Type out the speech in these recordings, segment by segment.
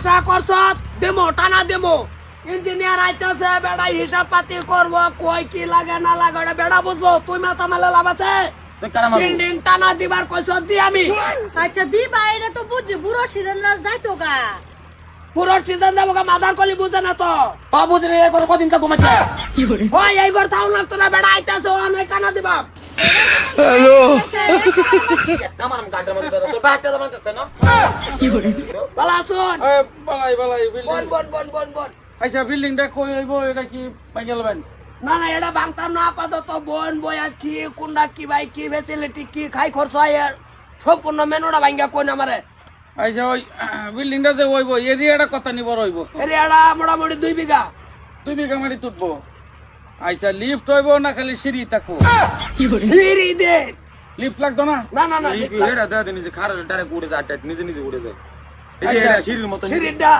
আশা করছ দেমো টানা দেমো ইঞ্জিনিয়ার আইতেছে বেড়া হিসাব পাতি করবো কই কি লাগে না লাগে ওটা বেড়া বুঝবো তুই মাথা মেলে লাভ আছে বিল্ডিং টানা দিবার কইছ দি আমি আচ্ছা দিবা এটা তো বুঝি বুড়ো সিজন না যাইতো গা পুরো সিজন দেবো মাদার কলি বুঝে না তো বুঝে রে কদিন তা ঘুমাচ্ছে ওই এইবার তাও লাগতো না বেড়া আইতেছে অনেক টানা দিবা আমার গাড়ির মধ্যে তোর ব্যাগটা দাম করতে না বলা শুন বালাই বালাই বন বন বন বন বন আচ্ছা বিল্ডিংটা কই হইব এটা কি পাইয়া লবেন না না এটা ভাঙতাম না আপাতত বন বয়া কি কোনটা কি ভাই কি ফেসিলিটি কি খাই খরচ হয় আর সম্পূর্ণ মেনুটা ভাঙ্গা কই না মারে আচ্ছা ওই বিল্ডিংটা যে হইব এরিয়াটা কত নিবর হইব এরিয়াটা মোটামুটি 2 বিঘা 2 বিঘা মাটি তুটবো আচ্ছা লিফট হইব না খালি সিঁড়ি থাকবো সিঁড়ি দে লিফট লাগতো না না না না এটা দাদা নিজে খারাপ ডাইরেক্ট উড়ে যায় নিজে নিজে উড়ে যায় এটা সিঁড়ির মতো সিঁড়িটা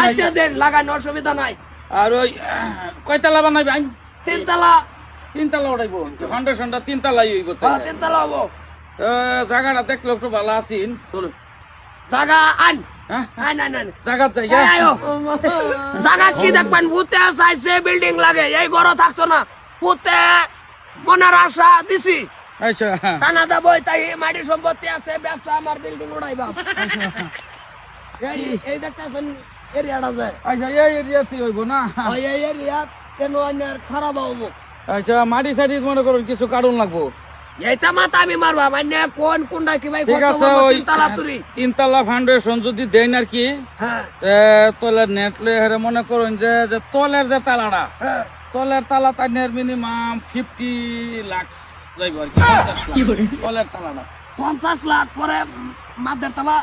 আচ্ছা দেন লাগানো অসুবিধা নাই আর ওই কয়তলা বানাইবে আই 3 তলা 3 তলা উঠাইব ফাউন্ডেশনটা 3 তলাই হইব তো 3 তলা হবো জায়গাটা দেখলে একটু ভালো আছিন চলো জায়গা আন হ্যাঁ আন আন আন জায়গা যাই আয়ো জায়গা কি দেখবেন ভূতে চাইছে বিল্ডিং লাগে এই ঘর থাকতো না ভূতে মনের আশা দিছি আচ্ছা টানা দেবো তাই মাটি সম্পত্তি আছে ব্যবসা আমার বিল্ডিং উড়াইবা এই দেখতেছেন এরিয়াটা যায় আচ্ছা এই এরিয়াতে হইব না ওই এই এরিয়া কেন আর খারাপ হবো আচ্ছা মাটি সাইডি মনে করুন কিছু কারণ লাগবো এইটা মাথা আমি মারবা মানে কোনটা কি ভাই ঠিক আছে ওই তালা তুরি 3 তলা ফাউন্ডেশন যদি দেন আর কি হ্যাঁ তলের নেট লে মনে করুন যে তলের যে তালাটা হ্যাঁ তলের তালা তাইনের মিনিমাম 50 লাখ যাইব আর কি 50 লাখ তলের তালাটা 50 লাখ পরে মাদের তালা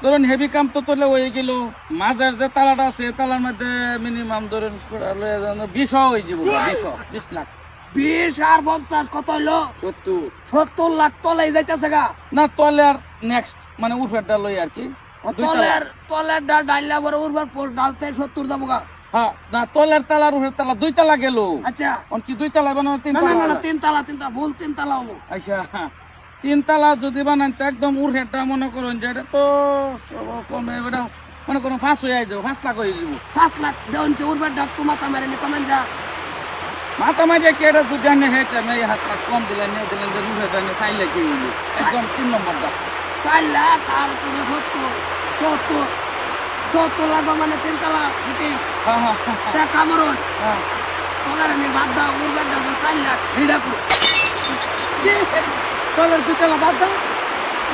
ধরুন হেভি কাম তো তোলে হয়ে গেল মাঝের যে তালাটা আছে তালার মধ্যে মিনিমাম ধরুন 20 হয়ে যাব 20 লাখ 20 আর 50 কত হইলো 70 70 লাখ তলাই যাইতেছে গা না তলের নেক্সট মানে উর্ফেরটা লই আর কি তলের ডাইলা বড় উর্বর পোস্ট ডালতে 70 যাবো গা হ্যাঁ না তলের তালার উর্ফের তালা 2 তালা গেল আচ্ছা কি 2 তালা বানানো 3 না না তালা না 3 তালা ভুল 3 তালা হবো আচ্ছা 3 তালা যদি বানান তো একদম উর্ফেরটা মনে করুন যে এটা তো কমে এটা মনে করুন 5 হয়ে যাবো 5 লাখ হয়ে যাবো 5 লাখ দেউন যে উর্বর ডাক তো মাথা মারে নি কমেন যা মাথা মাঝে কি এটা দুধ আনে হেঁটে মেয়ে হাত কম দিলেন নিয়ে দিলেন যে উর্ফেরটা নিয়ে চাইলে কি হইল একদম 3 নম্বরটা 4 লাখ আর তুমি 70 লাখ মানে 3 তালা ফিটিং হ্যাঁ হ্যাঁ তা কামরুন হ্যাঁ তোলার আমি বাদ দাও উর্বর ডাক 4 লাখ ভিড়া পুরো তলের 2 তালা বাদ দাও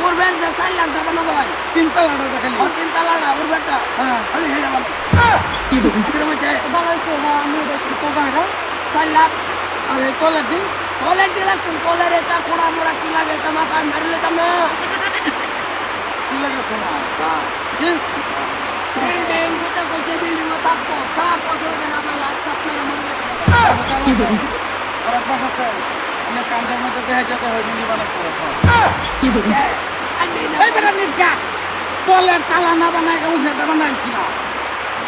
উর্বর ডাক 4 লাখ যাবে না ভাই 3 তালাটা দেখালি 3 তালা না উর্বর ডাক হ্যাঁ খালি হেড়া বল কি বলছে বাগাইছে না আমি দেখি তো গাড়া 4 লাখ আর এই তলের দিন কলের দিলা তুমি কলের এটা কোড়া মোড়া কি লাগে তা মাথা মারলে তা না কি লাগে শোনা বিল্ডিং যেটা কইছে বিল্ডিং ও থাকবো তা পছন্দ না আমার লাখ আপনারা মনে কি বলি ওরা কথা অনেক কান্দার মধ্যে দেখা যেতে হয় মিনি বানাতে কি বলি এই বেটা নিকা তলের তালা না বানায় উঠে বানাই কি না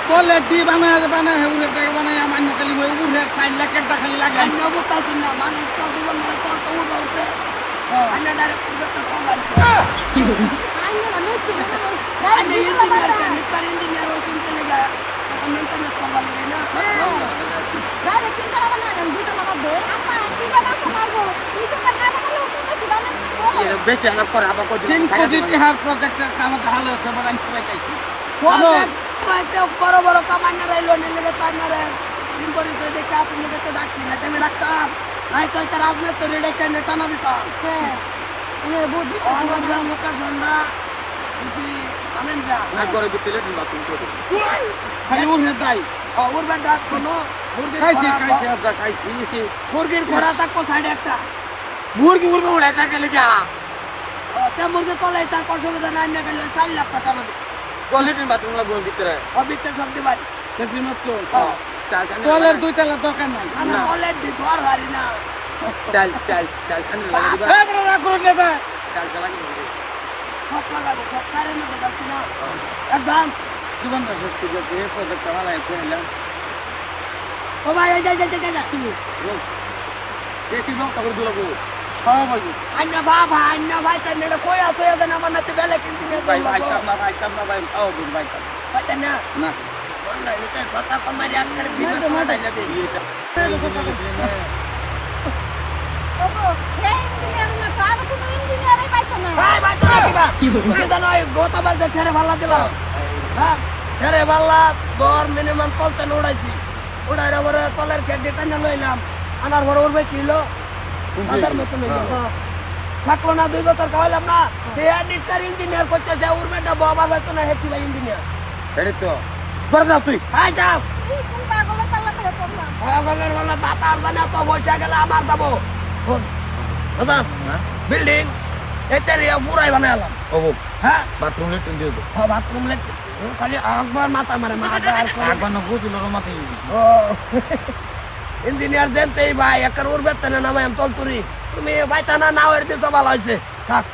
তলের দি বানায় উঠে বানায় আমার নকলি উঠে 4 লাখের টাকা খালি লাগে আমি অবস্থা না মানুষ তো জীবন মরে তো তো বলছে আন্না ডাইরেক্ট উঠতে তো বলছে কি বলি আইনা না মিষ্টি না আমি ইঞ্জিনিয়ার ওই চিন্তা লাগা এখন মেইনটেনেন্স করবা লাগে না রাইলে চিন্তা না না দুটো টাকা দে আপা কি বানা সমাবো নিচে না না হলো তো কি বানা বেশি আলাপ করে আবার কত 3 কোটি টাকার প্রজেক্টের কাম ভালো হচ্ছে বড় আমি পাইছি কইতে বড় বড় কামান্না রাইলো নিলে তো আপনারা দিন পরিচয় দেখে আপনি দেখে ডাকছি না তুমি ডাক্তার নাই তো এটা রাজনীতি রেডে কেন টানা দিতাম হ্যাঁ এনে বুদ্ধি আমাদের মুখের সন্ধ্যা যদি আনেন যা আর করে বিটলে বাথরুম করে খালি উঠে যাই ওর বেটা কোনো খাইছি মুরগির ঘোড়া থাকবো সাইডে একটা মুরগি উড়ে থাকে লিখা তে মুরগি তলে তার অসুবিধা নাই না গেলে 4 লাখ টাকা দিবে কোয়ালিটির বাথরুম লাগবে ভিতরে অবিতে সব দিবাই দেখলি মাত্র টাইলস তলের 2 তালা দরকার নাই আমরা অলরেডি ঘর হারি না টাইলস আনি লাগা দিবা এই বড় রাগ করে নেবে টাইলস লাগা দিবা সব লাগাবো সব কারের মধ্যে যাচ্ছি না একদম জীবনটা শেষ করে দিয়েছে এই প্রজেক্টটা ভালো আছে এলাম ও ভাই এই যাই বেশি লোক তখন দুলাবো সব হইব আন্না বাবা আন্না ভাই তাই নেড়ে কই আতো এখানে আমার নাতে বেলে কিনতে ভাই ভাই কাম না ভাই আও ভাই পাইতেন না না বন্ধ হইতে সতর্ক মারি আটকারে বিপদ ডাইলা দেই ওগো এই ইঞ্জিনিয়ার না তো আর কোনো ইঞ্জিনিয়ারই পাইছো না ভাই ভাই তো দিবা তুমি জানো এই গতবার যে ছেড়ে ভাল্লা দিলা হ্যাঁ ছেড়ে ভাল্লা দর মিনিমাম তলতে উড়াইছি উড়াইরে পরে তলের খেডি টাইনা লইলাম আনার বড় উড়বে কিলো মাথার মতো লইলাম থাকলো না 2 বছর খাওয়ালাম না যে এডিটর ইঞ্জিনিয়ার করতেছে উড়বেটা বাবার হয়তো না হেতু ভাই ইঞ্জিনিয়ার এটাই তো পরে যাও তুই হ্যাঁ যাও এই কোন পাগলের পাল্লা করে পড়লাম পাগলের বলে বাতা আর জানে তো বসে গেলে আমার যাবো দাদা হ্যাঁ বিল্ডিং এতে পুরাই বানালাম ও হ্যাঁ বাথরুম লেট্রিন দিয়ে দাও বাথরুম লেট খালি একবার মাথা মারে মাথা আর করে একবার না বুঝলো মাথায় ও ইঞ্জিনিয়ার জানতেই ভাই একার উড়বে না নামাই আমি তলতুরি তুমি বাইতা না নাও এর দিতে ভালো হয়েছে থাক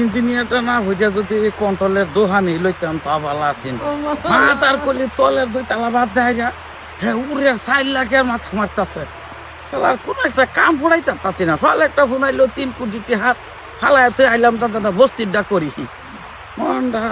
ইঞ্জিনিয়ারটা না হইয়া যদি কন্ট্রোলের দোহানি লইতাম তা ভালো আছেন মাথার কলি তলের 2 তালা বাদ দেয় যা হ্যাঁ উড়ের 4 লাখের মাথা মারতাছে খেলার কোন একটা কাম ফুরাইতে পারছি না ফল একটা ফুনাইলো 3 কোটি হাত ফালাইতে আইলাম তা বস্তির ডা করি মনটা